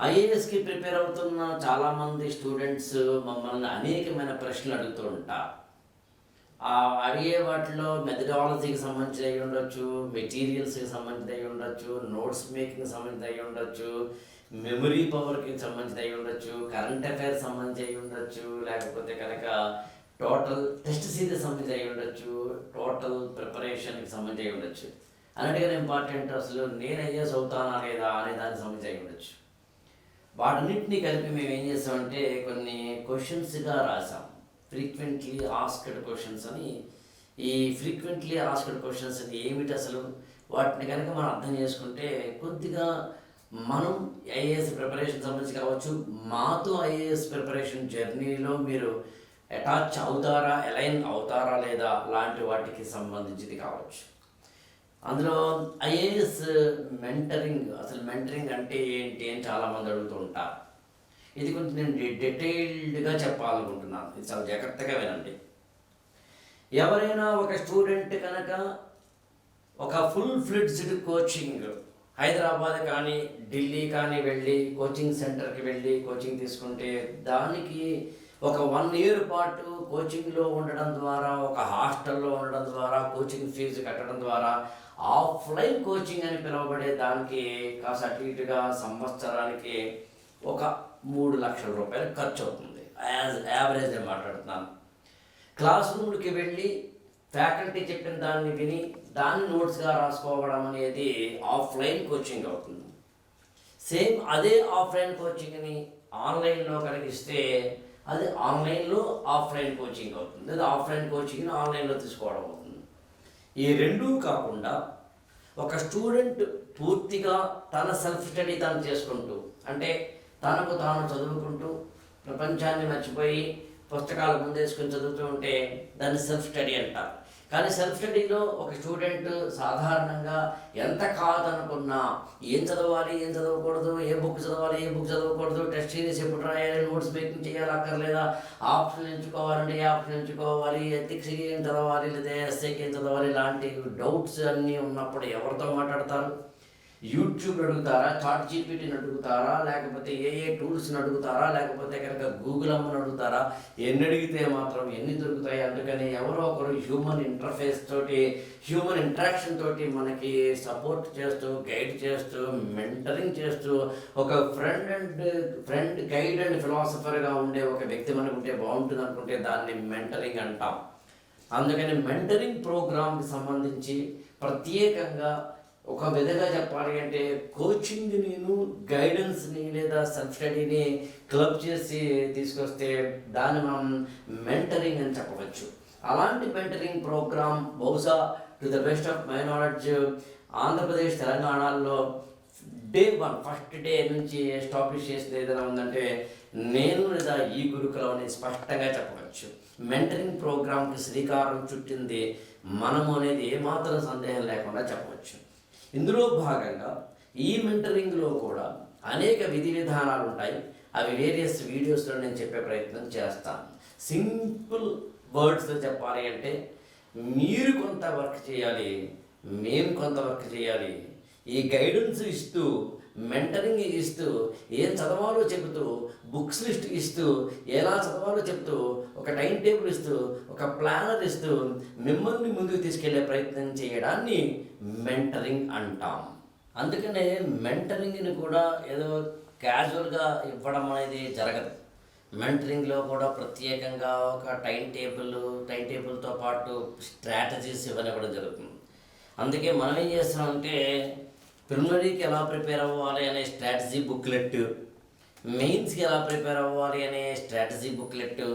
ఐఏఎస్కి prepare అవుతున్న చాలామంది students మమ్మల్ని అనేకమైన ప్రశ్నలు అడుగుతూ ఉంటారు. ఆ అడిగే వాటిలో మెథడాలజీకి సంబంధించి అయి ఉండొచ్చు, మెటీరియల్స్కి సంబంధించి అయి ఉండొచ్చు, నోట్స్ మేకింగ్ సంబంధించి అయి ఉండొచ్చు, మెమరీ పవర్కి సంబంధించి అయి ఉండొచ్చు, కరెంట్ అఫైర్స్ సంబంధించి అయి ఉండొచ్చు, లేకపోతే కనుక టోటల్ టెస్ట్ సిరీస్ సంబంధించి అయి ఉండొచ్చు, టోటల్ ప్రిపరేషన్కి సంబంధించి అయి ఉండొచ్చు. అన్నిటికన్నా ఇంపార్టెంట్ అసలు నేను ఐఏఎస్ అవుతానా లేదా అనే దానికి సంబంధించి అయి ఉండొచ్చు. వాటన్నింటినీ కలిపి మేము ఏం చేసామంటే కొన్ని క్వశ్చన్స్గా రాసాం. ఫ్రీక్వెంట్లీ ఆస్క్డ్ క్వశ్చన్స్ అని. ఈ ఫ్రీక్వెంట్లీ ఆస్క్డ్ క్వశ్చన్స్ అని ఏమిటి అసలు, వాటిని కనుక మనం అర్థం చేసుకుంటే కొద్దిగా మనం ఐఏఎస్ ప్రిపరేషన్ సంబంధించి కావచ్చు, మాతో ఐఏఎస్ ప్రిపరేషన్ జర్నీలో మీరు అటాచ్ అవుతారా, అలైన్ అవుతారా లేదా లాంటి వాటికి సంబంధించింది కావచ్చు. అందులో ఐఏఎస్ మెంటరింగ్, అసలు మెంటరింగ్ అంటే ఏంటి అని చాలామంది అడుగుతూ ఉంటారు. ఇది కొంచెం నేను డీటెయిల్డ్గా చెప్పాలనుకుంటున్నాను. ఇది చాలా జాగ్రత్తగా వినండి. ఎవరైనా ఒక స్టూడెంట్ కనుక ఒక ఫుల్ ఫ్లెడ్జ్డ్ కోచింగ్ హైదరాబాద్ కానీ ఢిల్లీ కానీ వెళ్ళి కోచింగ్ సెంటర్కి వెళ్ళి కోచింగ్ తీసుకుంటే దానికి ఒక 1 year పాటు కోచింగ్లో ఉండడం ద్వారా, ఒక హాస్టల్లో ఉండడం ద్వారా, కోచింగ్ ఫీజు కట్టడం ద్వారా ఆఫ్లైన్ కోచింగ్ అని పిలువబడే దానికి కాస్త అటు ఇటుగా సంవత్సరానికి ఒక 3 లక్షల రూపాయలు ఖర్చు అవుతుంది. యావరేజ్గా మాట్లాడుతున్నాను. క్లాస్ రూమ్కి వెళ్ళి ఫ్యాకల్టీ చెప్పిన దాన్ని విని దాన్ని నోట్స్గా రాసుకోవడం అనేది ఆఫ్లైన్ కోచింగ్ అవుతుంది. సేమ్ అదే ఆఫ్లైన్ కోచింగ్ని ఆన్లైన్లో కలిగిస్తే అది ఆన్లైన్లో ఆఫ్లైన్ కోచింగ్ అవుతుంది. అది ఆఫ్లైన్ కోచింగ్ని ఆన్లైన్లో తీసుకోవడం అవుతుంది. ఈ రెండూ కాకుండా ఒక స్టూడెంట్ పూర్తిగా తన సెల్ఫ్ స్టడీ తాను చేసుకుంటూ, అంటే తనకు తాను చదువుకుంటూ ప్రపంచాన్ని మర్చిపోయి పుస్తకాలు ముందేసుకొని చదువుతూ ఉంటే దాన్ని సెల్ఫ్ స్టడీ అంటారు. కానీ సెల్ఫ్ స్టడీలో ఒక స్టూడెంట్ సాధారణంగా ఎంత కాదనుకున్నా ఏం చదవాలి, ఏం చదవకూడదు, ఏ బుక్ చదవాలి, ఏ బుక్ చదవకూడదు, టెస్ట్ సిరీస్ ఎప్పుడు రాయాలి, నోట్స్ మేకింగ్ చేయాలి అక్కర్లేదా, ఆప్షన్ ఎంచుకోవాలంటే ఏ ఆప్షన్ ఎంచుకోవాలి, ఎథిక్స్కి ఏం చదవాలి లేదా ఎస్ఏకి ఏం చదవాలి, ఇలాంటి డౌట్స్ అన్నీ ఉన్నప్పుడు ఎవరితో మాట్లాడతారు? యూట్యూబ్ అడుగుతారా, చాట్ జీపీటీని అడుగుతారా, లేకపోతే ఏ టూల్స్ని అడుగుతారా, లేకపోతే కనుక గూగుల్ అమ్మని అడుగుతారా? ఎన్ని అడిగితే మాత్రం ఎన్ని దొరుకుతాయి? అందుకని ఎవరో ఒకరు హ్యూమన్ ఇంటర్ఫేస్ తోటి, హ్యూమన్ ఇంటరాక్షన్ తోటి మనకి సపోర్ట్ చేస్తూ, గైడ్ చేస్తూ, మెంటరింగ్ చేస్తూ, ఒక ఫ్రెండ్ గైడ్ అండ్ ఫిలాసఫర్గా ఉండే ఒక వ్యక్తి మనకు ఉంటే బాగుంటుంది అనుకుంటే దాన్ని మెంటరింగ్ అంటాం. అందుకని మెంటరింగ్ ప్రోగ్రామ్కి సంబంధించి ప్రత్యేకంగా ఒక విధంగా చెప్పాలి అంటే కోచింగ్ నేను గైడెన్స్ని లేదా సెల్ఫ్ స్టడీని క్లబ్ చేసి తీసుకొస్తే దాన్ని మనం మెంటరింగ్ అని చెప్పవచ్చు. అలాంటి మెంటరింగ్ ప్రోగ్రామ్ బహుశా to the best of my knowledge Andhra Pradesh తెలంగాణలో డే 1 ఫస్ట్ డే నుంచి ఎస్టాబ్లిష్ చేసింది ఏదైనా ఉందంటే నేను లేదా ఈ గురుకులం అని స్పష్టంగా చెప్పవచ్చు. మెంటరింగ్ ప్రోగ్రామ్కి శ్రీకారం చుట్టింది మనము అనేది ఏమాత్రం సందేహం లేకుండా చెప్పవచ్చు. ఇందులో భాగంగా ఈ మెంటరింగ్లో కూడా అనేక విధి విధానాలు ఉంటాయి. అవి వేరియస్ వీడియోస్లో నేను చెప్పే ప్రయత్నం చేస్తాను. సింపుల్ వర్డ్స్తో చెప్పాలి అంటే మీరు కొంత వర్క్ చేయాలి, మేము కొంత వర్క్ చేయాలి. ఈ గైడెన్స్ ఇస్తూ, మెంటరింగ్ ఇస్తూ, ఏం చదవాలో చెబుతూ, బుక్స్ లిస్ట్ ఇస్తూ, ఎలా చదవాలో చెప్తూ, ఒక టైం టేబుల్ ఇస్తూ, ఒక ప్లానర్ ఇస్తూ మిమ్మల్ని ముందుకు తీసుకెళ్లే ప్రయత్నం చేయడాన్ని మెంటరింగ్ అంటాం. అందుకనే మెంటరింగ్ని కూడా ఏదో క్యాజువల్గా ఇవ్వడం అనేది జరగదు. మెంటరింగ్లో కూడా ప్రత్యేకంగా ఒక టైం టేబుల్తో పాటు స్ట్రాటజీస్ ఇవ్వనివ్వడం జరుగుతుంది. అందుకే మనం ఏం చేస్తున్నామంటే ప్రిలిమినరీకి ఎలా ప్రిపేర్ అవ్వాలి అనే స్ట్రాటజీ బుక్లెట్, మెయిన్స్కి ఎలా ప్రిపేర్ అవ్వాలి అనే స్ట్రాటజీ బుక్లెట్,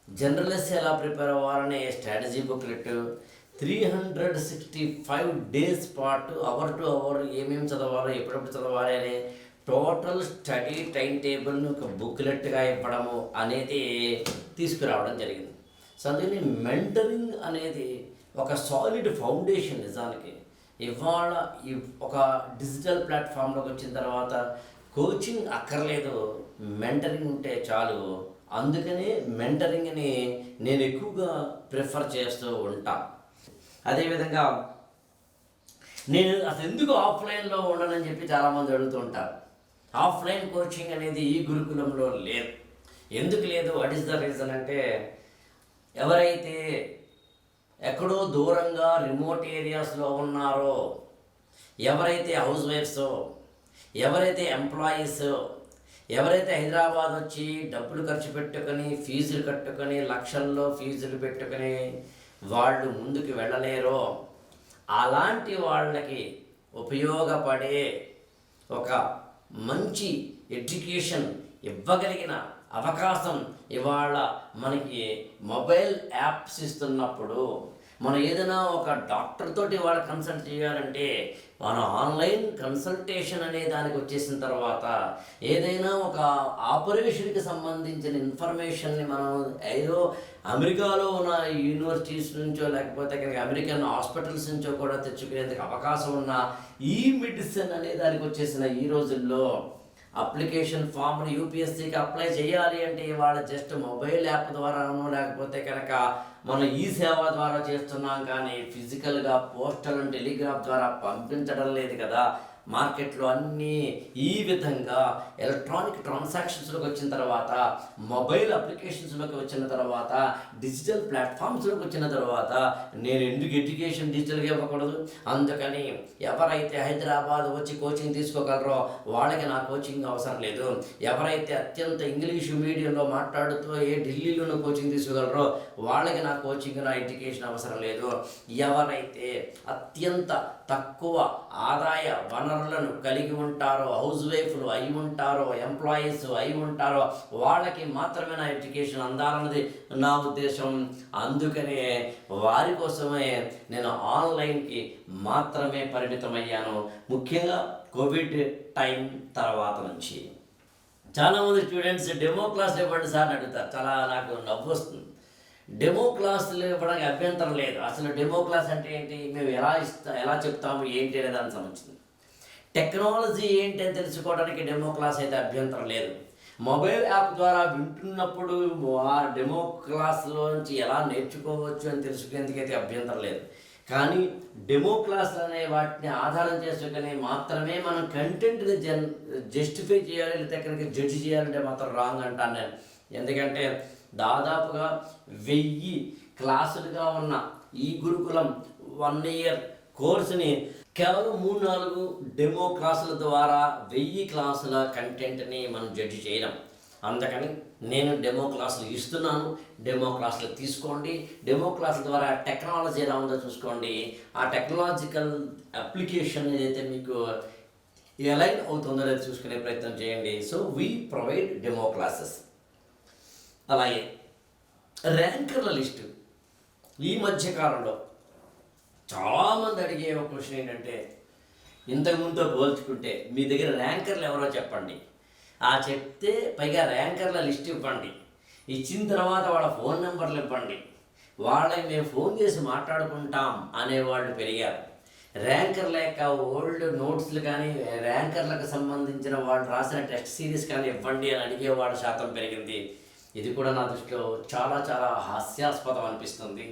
జనరల్స్ ఎలా ప్రిపేర్ అవ్వాలనే స్ట్రాటజీ బుక్లెట్, 365 days పాటు అవర్ టు అవర్ ఏమేమి చదవాలో ఎప్పుడెప్పుడు చదవాలి అనే టోటల్ స్టడీ టైం టేబుల్ను ఒక బుక్లెట్గా ఇవ్వడము అనేది తీసుకురావడం జరిగింది. సో అందుకని మెంటరింగ్ అనేది ఒక సాలిడ్ ఫౌండేషన్. నిజానికి ఇవాళ ఒక డిజిటల్ ప్లాట్ఫామ్లోకి వచ్చిన తర్వాత కోచింగ్ అక్కర్లేదు, మెంటరింగ్ ఉంటే చాలు. అందుకనే మెంటరింగ్ని నేను ఎక్కువగా ప్రిఫర్ చేస్తూ ఉంటాను. అదేవిధంగా నేను అసలు ఎందుకు ఆఫ్లైన్లో ఉండనని చెప్పి చాలామంది అడుగుతూ ఉంటారు. ఆఫ్లైన్ కోచింగ్ అనేది ఈ గురుకులంలో లేదు. ఎందుకు లేదు, వాట్ ఈస్ ద రీజన్ అంటే, ఎవరైతే ఎక్కడో దూరంగా రిమోట్ ఏరియాస్లో ఉన్నారో, ఎవరైతే హౌస్ వైఫ్సో, ఎవరైతే ఎంప్లాయీస్, ఎవరైతే హైదరాబాద్ వచ్చి డబ్బులు ఖర్చు పెట్టుకొని ఫీజులు కట్టుకొని లక్షల్లో ఫీజులు పెట్టుకొని వాళ్ళు ముందుకు వెళ్ళలేరో, అలాంటి వాళ్ళకి ఉపయోగపడే ఒక మంచి ఎడ్యుకేషన్ ఇవ్వగలిగిన అవకాశం ఇవాళ మనకి మొబైల్ యాప్స్ ఇస్తున్నప్పుడు, మనం ఏదైనా ఒక డాక్టర్ తోటి వాళ్ళు కన్సల్ట్ చేయాలంటే మన ఆన్లైన్ కన్సల్టేషన్ అనే దానికి వచ్చేసిన తర్వాత, ఏదైనా ఒక ఆపరేషన్కి సంబంధించిన ఇన్ఫర్మేషన్ని మనం ఏదో అమెరికాలో ఉన్న యూనివర్సిటీస్ నుంచో లేకపోతే ఇక్కడ అమెరికన్ హాస్పిటల్స్ నుంచో కూడా తెచ్చుకునేందుకు అవకాశం ఉన్న ఈ మెడిసిన్ అనే దానికి వచ్చేసిన ఈ రోజుల్లో అప్లికేషన్ ఫామ్ని యూపీఎస్సీకి అప్లై చేయాలి అంటే ఇవాళ జస్ట్ మొబైల్ యాప్ ద్వారానో లేకపోతే కనుక మనం ఈ సేవ ద్వారా చేస్తున్నాం, కానీ ఫిజికల్గా పోస్టల్ అండ్ టెలిగ్రాఫ్ ద్వారా పంపించడం లేదు కదా. మార్కెట్లో అన్నీ ఈ విధంగా ఎలక్ట్రానిక్ ట్రాన్సాక్షన్స్లోకి వచ్చిన తర్వాత, మొబైల్ అప్లికేషన్స్లోకి వచ్చిన తర్వాత, డిజిటల్ ప్లాట్ఫామ్స్లోకి వచ్చిన తర్వాత నేను ఎందుకు ఎడ్యుకేషన్ డిజిటల్గా ఇవ్వకూడదు? అందుకని ఎవరైతే హైదరాబాద్ వచ్చి కోచింగ్ తీసుకోగలరో వాళ్ళకి నా కోచింగ్ అవసరం లేదు. ఎవరైతే అత్యంత ఇంగ్లీషు మీడియంలో మాట్లాడుతూ ఢిల్లీలోనూ కోచింగ్ తీసుకోగలరో వాళ్ళకి నా కోచింగ్, నా ఎడ్యుకేషన్ అవసరం లేదు. ఎవరైతే అత్యంత తక్కువ ఆదాయ వనరులను కలిగి ఉంటారో, హౌస్ వైఫ్లు అయి ఉంటారో, ఎంప్లాయీస్ అయి ఉంటారో వాళ్ళకి మాత్రమే నా ఎడ్యుకేషన్ అందాలన్నది నా ఉద్దేశం. అందుకనే వారి కోసమే నేను ఆన్లైన్కి మాత్రమే పరిమితమయ్యాను. ముఖ్యంగా కోవిడ్ టైం తర్వాత నుంచి చాలామంది స్టూడెంట్స్ డెమో క్లాసులు ఇవ్వండి సార్ అని అడుగుతారు. చాలా నాకు నవ్వు వస్తుంది. డెమో క్లాసులు ఇవ్వడానికి అభ్యంతరం లేదు. అసలు డెమో క్లాస్ అంటే ఏంటి, మేము ఎలా చెప్తాము ఏంటి అనే దానికి సంబంధించింది. టెక్నాలజీ ఏంటి అని తెలుసుకోవడానికి డెమో క్లాస్ అయితే అభ్యంతరం లేదు. మొబైల్ యాప్ ద్వారా వింటున్నప్పుడు ఆ డెమో క్లాస్లోంచి ఎలా నేర్చుకోవచ్చు అని తెలుసుకునేందుకైతే అభ్యంతరం లేదు. కానీ డెమో క్లాసులు అనే వాటిని ఆధారం చేసుకుని మాత్రమే మనం కంటెంట్ని జస్టిఫై చేయాలి, లేకపోతే కనుక జడ్జి చేయాలంటే మాత్రం రాంగ్ అంటాను నేను. ఎందుకంటే దాదాపుగా 1000 క్లాసులుగా ఉన్న ఈ గురుకులం 1 ఇయర్ కోర్సుని కేవలం 3-4 డెమో క్లాసుల ద్వారా 1000 క్లాసుల కంటెంట్ని మనం జడ్జి చేయడం. అందుకని నేను డెమో క్లాసులు ఇస్తున్నాను. డెమో క్లాసులు తీసుకోండి. డెమో క్లాసుల ద్వారా టెక్నాలజీ ఎలా ఉందో చూసుకోండి. ఆ టెక్నాలజికల్ అప్లికేషన్ ఏదైతే మీకు ఎలైన్ అవుతుందో లేదో చూసుకునే ప్రయత్నం చేయండి. So we provide demo classes. అలాగే ర్యాంకర్ల లిస్టు ఈ మధ్యకాలంలో చాలామంది అడిగే ఒక క్వశ్చన్ ఏంటంటే, ఇంతకుముందుతో పోల్చుకుంటే మీ దగ్గర ర్యాంకర్లు ఎవరో చెప్పండి. చెప్తే పైగా ర్యాంకర్ల లిస్ట్ ఇవ్వండి. ఇచ్చిన తర్వాత వాళ్ళ ఫోన్ నెంబర్లు ఇవ్వండి. వాళ్ళకి మేము ఫోన్ చేసి మాట్లాడుకుంటాం అనేవాళ్ళు పెరిగారు. ర్యాంకర్ లేక ఓల్డ్ నోట్స్లు కానీ, ర్యాంకర్లకు సంబంధించిన వాళ్ళు రాసిన టెస్ట్ సిరీస్ కానీ ఇవ్వండి అని అడిగేవాళ్ళ శాతం పెరిగింది. ఇది కూడా నా దృష్టిలో చాలా చాలా హాస్యాస్పదం అనిపిస్తుంది.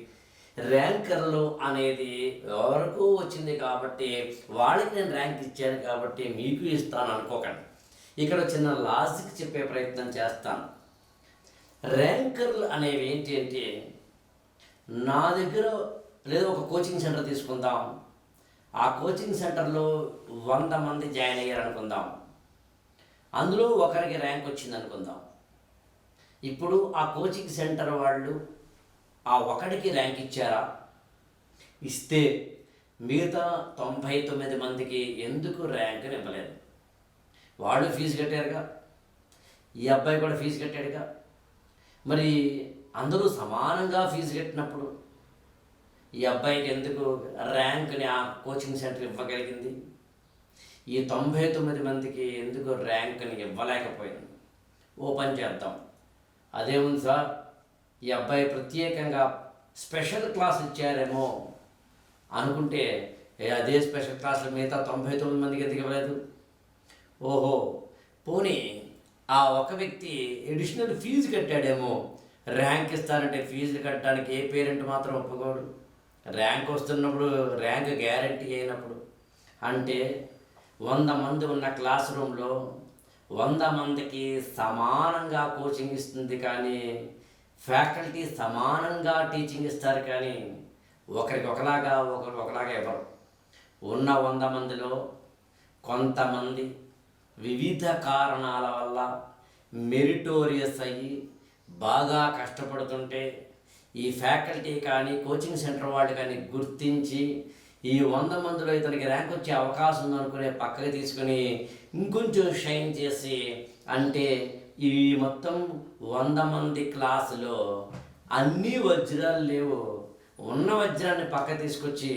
ర్యాంకర్లు అనేది ఎవరికూ వచ్చింది కాబట్టి వాళ్ళకి నేను ర్యాంక్ ఇచ్చాను కాబట్టి మీకు ఇస్తాను అనుకోకండి. ఇక్కడ చిన్న లాజిక్ చెప్పే ప్రయత్నం చేస్తాను. ర్యాంకర్లు అనేవి ఏంటి అంటే, నా దగ్గర లేదా ఒక కోచింగ్ సెంటర్ తీసుకుందాం. ఆ కోచింగ్ సెంటర్లో 100 మంది జాయిన్ అయ్యారు అనుకుందాం. అందులో ఒకరికి ర్యాంక్ వచ్చింది అనుకుందాం. ఇప్పుడు ఆ కోచింగ్ సెంటర్ వాళ్ళు ఆ ఒకడికి ర్యాంక్ ఇచ్చారా? ఇస్తే మిగతా 99 మందికి ఎందుకు ర్యాంకుని ఇవ్వలేదు? వాళ్ళు ఫీజు కట్టారుగా, ఈ అబ్బాయి కూడా ఫీజు కట్టాడుగా. మరి అందరూ సమానంగా ఫీజు కట్టినప్పుడు ఈ అబ్బాయికి ఎందుకు ర్యాంక్ని ఆ కోచింగ్ సెంటర్ ఇవ్వగలిగింది? ఈ 99 మందికి ఎందుకు ర్యాంక్ని ఇవ్వలేకపోయింది? ఓపెన్ చేద్దాం. అదేముంది సార్, ఈ అబ్బాయి ప్రత్యేకంగా స్పెషల్ క్లాస్ ఇచ్చారేమో అనుకుంటే, అదే స్పెషల్ క్లాసులు మిగతా 99 మందికి ఎందుకు ఇవ్వలేదు? ఓహో, పోనీ ఆ ఒక వ్యక్తి ఎడిషనల్ ఫీజు కట్టాడేమో, ర్యాంక్ ఇస్తానంటే ఫీజులు కట్టడానికి ఏ పేరెంట్ మాత్రం ఒప్పుకోడు. ర్యాంక్ వస్తున్నప్పుడు, ర్యాంక్ గ్యారంటీ అయినప్పుడు. అంటే 100 మంది ఉన్న క్లాస్ రూమ్లో 100 మందికి సమానంగా కోచింగ్ ఇస్తుంది, కానీ ఫ్యాకల్టీ సమానంగా టీచింగ్ ఇస్తారు, కానీ ఒకరికి ఒకలాగా ఇవ్వరు. ఉన్న 100 మందిలో కొంతమంది వివిధ కారణాల వల్ల మెరిటోరియస్ అయ్యి బాగా కష్టపడుతుంటే ఈ ఫ్యాకల్టీ కానీ కోచింగ్ సెంటర్ వాళ్ళు కానీ గుర్తించి ఈ 100 మందిలో ఇతనికి ర్యాంక్ వచ్చే అవకాశం ఉందనుకునే పక్కకి తీసుకుని ఇంకొంచెం షైన్ చేసి, అంటే ఈ మొత్తం 100 మంది క్లాసులో అన్ని వజ్రాలు లేవు, ఉన్న వజ్రాన్ని పక్క తీసుకొచ్చి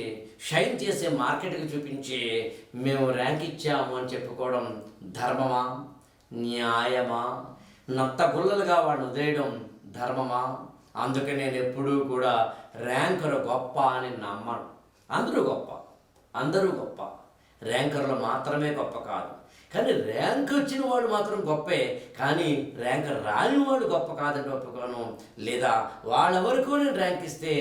షైన్ చేసే మార్కెట్కి చూపించి మేము ర్యాంక్ ఇచ్చాము అని చెప్పుకోవడం ధర్మమా, న్యాయమా? నత్త గుల్లలుగా వాడిని వదిలేయడం ధర్మమా? అందుకే నేను ఎప్పుడూ కూడా ర్యాంకర్ గొప్ప అని నమ్మను. అందరూ గొప్ప, ర్యాంకర్లు మాత్రమే గొప్ప కాదు. కానీ ర్యాంక్ వచ్చిన వాడు మాత్రం గొప్పే, కానీ ర్యాంక్ రాని వాడు గొప్ప కాదని ఒప్పుకోను. లేదా వాళ్ళ వరకు నేను ర్యాంక్ ఇస్తే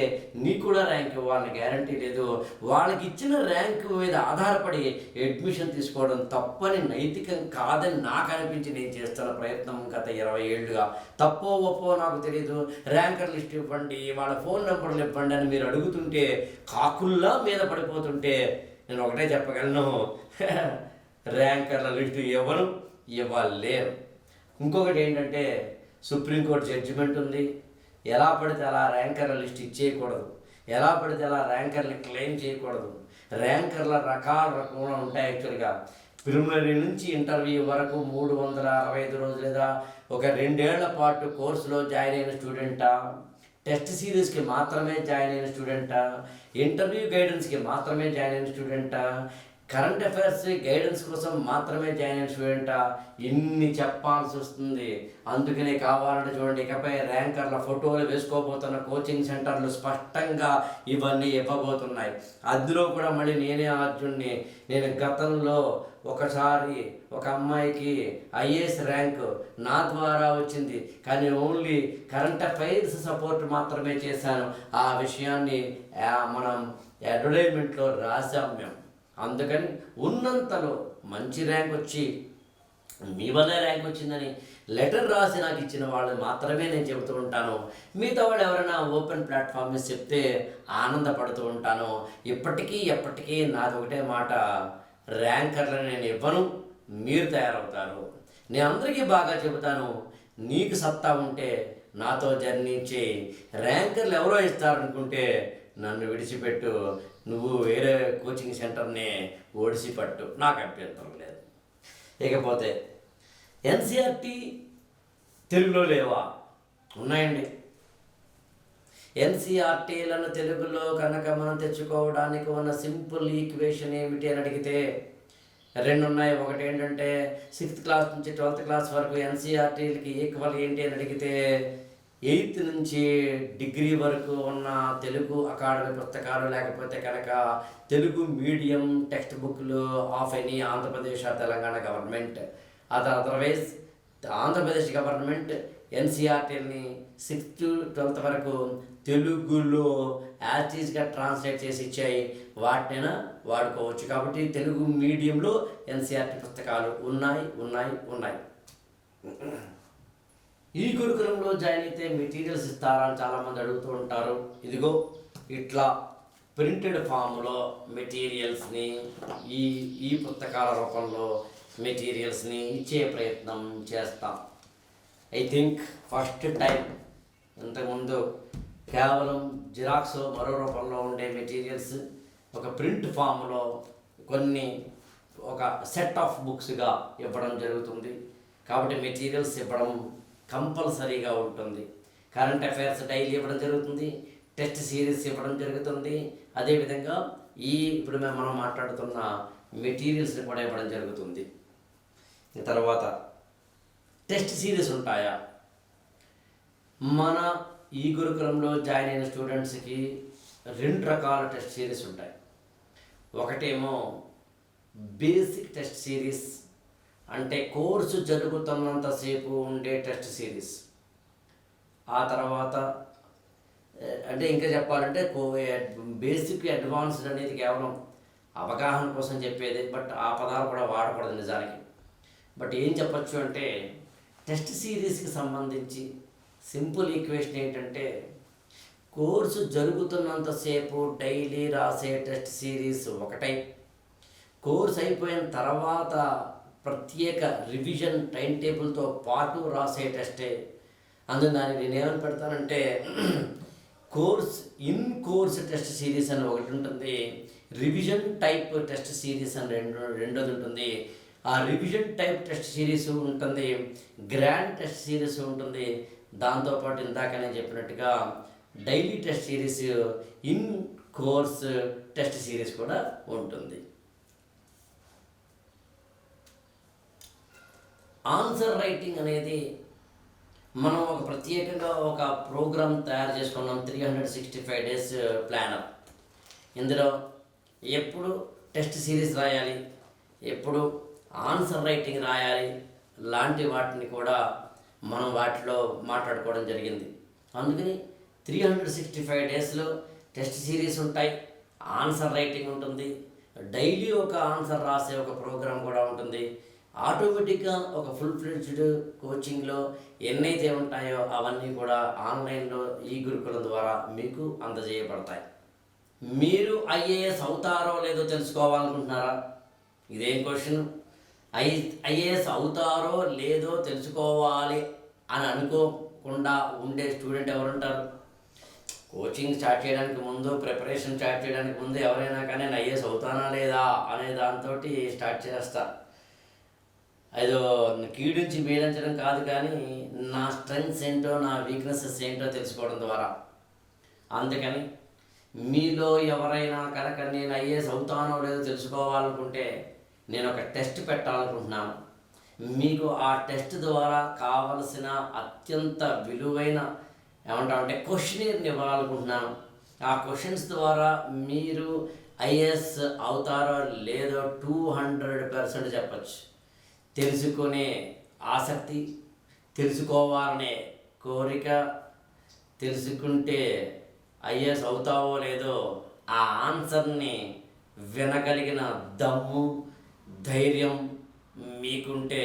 నీకు కూడా ర్యాంక్ ఇవ్వాలని గ్యారంటీ లేదు. వాళ్ళకి ఇచ్చిన ర్యాంక్ మీద ఆధారపడి అడ్మిషన్ తీసుకోవడం తప్పని, నైతికం కాదని నాకు అనిపించి నేను చేస్తున్న ప్రయత్నం గత 20 ఏళ్ళుగా. తప్పో ఒప్పో నాకు తెలియదు. ర్యాంకర్ లిస్ట్ ఇవ్వండి, వాళ్ళ ఫోన్ నెంబర్లు ఇవ్వండి అని మీరు అడుగుతుంటే, కాకుల్లా మీద పడిపోతుంటే నేను ఒకటే చెప్పగలను, ర్యాంకర్ల లిస్టు ఎవరు ఇవ్వలేరు. ఇంకొకటి ఏంటంటే, సుప్రీంకోర్టు జడ్జిమెంట్ ఉంది. ఎలా పడితే అలా ర్యాంకర్ల లిస్ట్ ఇచ్చేయకూడదు, ఎలా పడితే అలా ర్యాంకర్లు క్లెయిమ్ చేయకూడదు. ర్యాంకర్ల రకాలు ఉంటాయి. యాక్చువల్గా ప్రిలిమినరీ నుంచి ఇంటర్వ్యూ వరకు 365 రోజులు లేదా ఒక 2 ఏళ్ల పాటు కోర్సులో జాయిన్ అయిన స్టూడెంటా, టెస్ట్ సిరీస్కి మాత్రమే జాయిన్ అయిన స్టూడెంటా, ఇంటర్వ్యూ గైడెన్స్కి మాత్రమే జాయిన్ అయిన స్టూడెంటా, కరెంట్ అఫైర్స్ గైడెన్స్ కోసం మాత్రమే జాయిన్ అయిన స్టూడెంటా, ఇన్ని చెప్పాల్సి వస్తుంది. అందుకనే కావాలంటే చూడండి, ఇకపై ర్యాంకర్ల ఫోటోలు వేసుకోబోతున్న కోచింగ్ సెంటర్లు స్పష్టంగా ఇవన్నీ ఇవ్వబోతున్నాయి. అందులో కూడా మళ్ళీ నేనే అర్జున్ని. నేను గతంలో ఒకసారి ఒక అమ్మాయికి ఐఏఎస్ ర్యాంక్ నా ద్వారా వచ్చింది, కానీ ఓన్లీ కరెంట్ అఫైర్స్ సపోర్ట్ మాత్రమే చేశాను. ఆ విషయాన్ని మనం అడ్వర్టైజ్మెంట్లో రాసాం మేము. అందుకని ఉన్నంతలో మంచి ర్యాంక్ వచ్చి మీ వల్లే ర్యాంక్ వచ్చిందని లెటర్ రాసి నాకు ఇచ్చిన వాళ్ళు మాత్రమే నేను చెబుతూ ఉంటాను. మిగతా వాళ్ళు ఎవరైనా ఓపెన్ ప్లాట్ఫామ్ మీద చెప్తే ఆనందపడుతూ ఉంటాను. ఎప్పటికీ నాది ఒకటే మాట, ర్యాంకర్లను నేను ఇవ్వను, మీరు తయారవుతారు. నేను అందరికీ బాగా చెబుతాను, నీకు సత్తా ఉంటే నాతో జర్నీ చేయి. ర్యాంకర్లు ఎవరో ఇస్తారనుకుంటే నన్ను విడిచిపెట్టు, నువ్వు వేరే కోచింగ్ సెంటర్ని ఓడిసిపట్టు, నాకు అభ్యంతరం లేదు. ఇకపోతే ఎన్సీఆర్టీ తెలుగులో లేవా? ఉన్నాయండి. ఎన్సీఆర్టీలను తెలుగులో కనుక మనం తెచ్చుకోవడానికి ఉన్న సింపుల్ ఈక్వేషన్ ఏమిటి అని అడిగితే 2 ఉన్నాయి. ఒకటి ఏంటంటే 6th క్లాస్ నుంచి 12th క్లాస్ వరకు ఎన్సీఆర్టీలకి ఈక్వల్ ఏంటి అని అడిగితే 8th నుంచి డిగ్రీ వరకు ఉన్న తెలుగు అకాడమీ పుస్తకాలు, లేకపోతే కనుక తెలుగు మీడియం టెక్స్ట్ బుక్లు of any Andhra Pradesh Telangana government. Otherwise Andhra Pradesh government ఎన్సీఆర్టీని 6th to 12th వరకు తెలుగులో యాజ్టీజ్గా ట్రాన్స్లేట్ చేసి ఇచ్చాయి. వాటినైనా వాడుకోవచ్చు. కాబట్టి తెలుగు మీడియంలో ఎన్సీఆర్టీ పుస్తకాలు ఉన్నాయి. ఈ గురుకులంలో జాయిన్ అయితే మెటీరియల్స్ ఇస్తారా అని చాలామంది అడుగుతూ ఉంటారు. ఇదిగో ఇట్లా ప్రింటెడ్ ఫామ్లో మెటీరియల్స్ని ఈ పుస్తకాల రూపంలో మెటీరియల్స్ని ఇచ్చే ప్రయత్నం చేస్తాం. I think first time. ఇంతకుముందు కేవలం జిరాక్స్ మరో రూపంలో ఉండే మెటీరియల్స్ ఒక ప్రింట్ ఫామ్లో ఒక సెట్ ఆఫ్ బుక్స్గా ఇవ్వడం జరుగుతుంది. కాబట్టి మెటీరియల్స్ ఇవ్వడం కంపల్సరీగా ఉంటుంది. కరెంట్ అఫైర్స్ డైలీ ఇవ్వడం జరుగుతుంది, టెస్ట్ సిరీస్ ఇవ్వడం జరుగుతుంది. అదేవిధంగా ఇప్పుడు మనం మాట్లాడుతున్న మెటీరియల్స్ని కూడా ఇవ్వడం జరుగుతుంది. తర్వాత టెస్ట్ సిరీస్ ఉంటాయా? మన ఈ గురుకులంలో జాయిన్ అయిన స్టూడెంట్స్కి 2 రకాల టెస్ట్ సిరీస్ ఉంటాయి. ఒకటేమో బేసిక్ టెస్ట్ సిరీస్, అంటే కోర్సు జరుగుతున్నంతసేపు ఉండే టెస్ట్ సిరీస్. ఆ తర్వాత అంటే ఇంకా చెప్పాలంటే బేసిక్ అడ్వాన్స్డ్ అనేది కేవలం అవగాహన కోసం చెప్పేది, బట్ ఆ పదాలు కూడా వాడకూడదు నిజానికి. బట్ ఏం చెప్పచ్చు అంటే టెస్ట్ సిరీస్కి సంబంధించి సింపుల్ ఈక్వేషన్ ఏంటంటే కోర్సు జరుగుతున్నంతసేపు డైలీ రాసే టెస్ట్ సిరీస్ ఒక టైప్, కోర్స్ అయిపోయిన తర్వాత ప్రత్యేక రివిజన్ టైం టేబుల్తో పాటు రాసే టెస్టే. అందులో దానికి నేనేమని పెడతానంటే కోర్స్ టెస్ట్ సిరీస్ అని ఒకటి ఉంటుంది, రివిజన్ టైప్ టెస్ట్ సిరీస్ అని రెండోది ఉంటుంది. ఆ రివిజన్ టైప్ టెస్ట్ సిరీస్ ఉంటుంది, గ్రాండ్ టెస్ట్ సిరీస్ ఉంటుంది. దాంతోపాటు ఇందాక నేను చెప్పినట్టుగా daily test series, in course test series కూడా ఉంటుంది. ఆన్సర్ రైటింగ్ అనేది మనం ఒక ప్రత్యేకంగా ఒక ప్రోగ్రామ్ తయారు చేసుకున్నాం, 365 days ప్లానర్. ఇందులో ఎప్పుడు టెస్ట్ సిరీస్ రాయాలి, ఎప్పుడు ఆన్సర్ రైటింగ్ రాయాలి లాంటి వాటిని కూడా మనం వాటిలో మాట్లాడుకోవడం జరిగింది. అందుకని 365 daysలో టెస్ట్ సిరీస్ ఉంటాయి, ఆన్సర్ రైటింగ్ ఉంటుంది, డైలీ ఒక ఆన్సర్ రాసే ఒక ప్రోగ్రాం కూడా ఉంటుంది. ఆటోమేటిక్గా ఒక ఫుల్ ఫ్లెడ్జ్డ్ కోచింగ్లో ఎన్నైతే ఉంటాయో అవన్నీ కూడా ఆన్లైన్లో ఈ గురుకులం ద్వారా మీకు అందజేయబడతాయి. మీరు ఐఏఎస్ అవుతారో లేదో తెలుసుకోవాలనుకుంటున్నారా? ఇదేం క్వశ్చన్. ఐఏఎస్ అవుతారో లేదో తెలుసుకోవాలి అని అనుకోకుండా ఉండే స్టూడెంట్ ఎవరుంటారు? కోచింగ్ స్టార్ట్ చేయడానికి ముందు, ప్రిపరేషన్ స్టార్ట్ చేయడానికి ముందు ఎవరైనా కానీ నేను ఐఏఎస్ అవుతానా లేదా అనే దాంతో స్టార్ట్ చేస్తా. అదో కీడుంచి మేలించడం కాదు, కానీ నా స్ట్రెంగ్స్ ఏంటో, నా వీక్నెసెస్ ఏంటో తెలుసుకోవడం ద్వారా. అందుకని మీలో ఎవరైనా కనుక నేను ఐఏఎస్ అవుతానో లేదో తెలుసుకోవాలనుకుంటే నేను ఒక టెస్ట్ పెట్టాలనుకుంటున్నాను. మీకు ఆ టెస్ట్ ద్వారా కావలసిన అత్యంత విలువైన ఏమంటామంటే క్వశ్చనీర్ని ఇవ్వాలనుకుంటున్నాను. ఆ క్వశ్చన్స్ ద్వారా మీరు ఐఏఎస్ అవుతారో లేదో 200% చెప్పచ్చు. తెలుసుకునే ఆసక్తి, తెలుసుకోవాలనే కోరిక, తెలుసుకుంటే ఐఏఎస్ అవుతావో లేదో ఆ ఆన్సర్ని వినగలిగిన దమ్ము, ధైర్యం మీకుంటే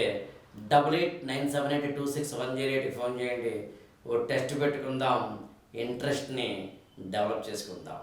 8897826108 ఫోన్ చేయండి. ఓ టెస్ట్ పెట్టుకుందాం, ఇంట్రెస్ట్ని డెవలప్ చేసుకుందాం.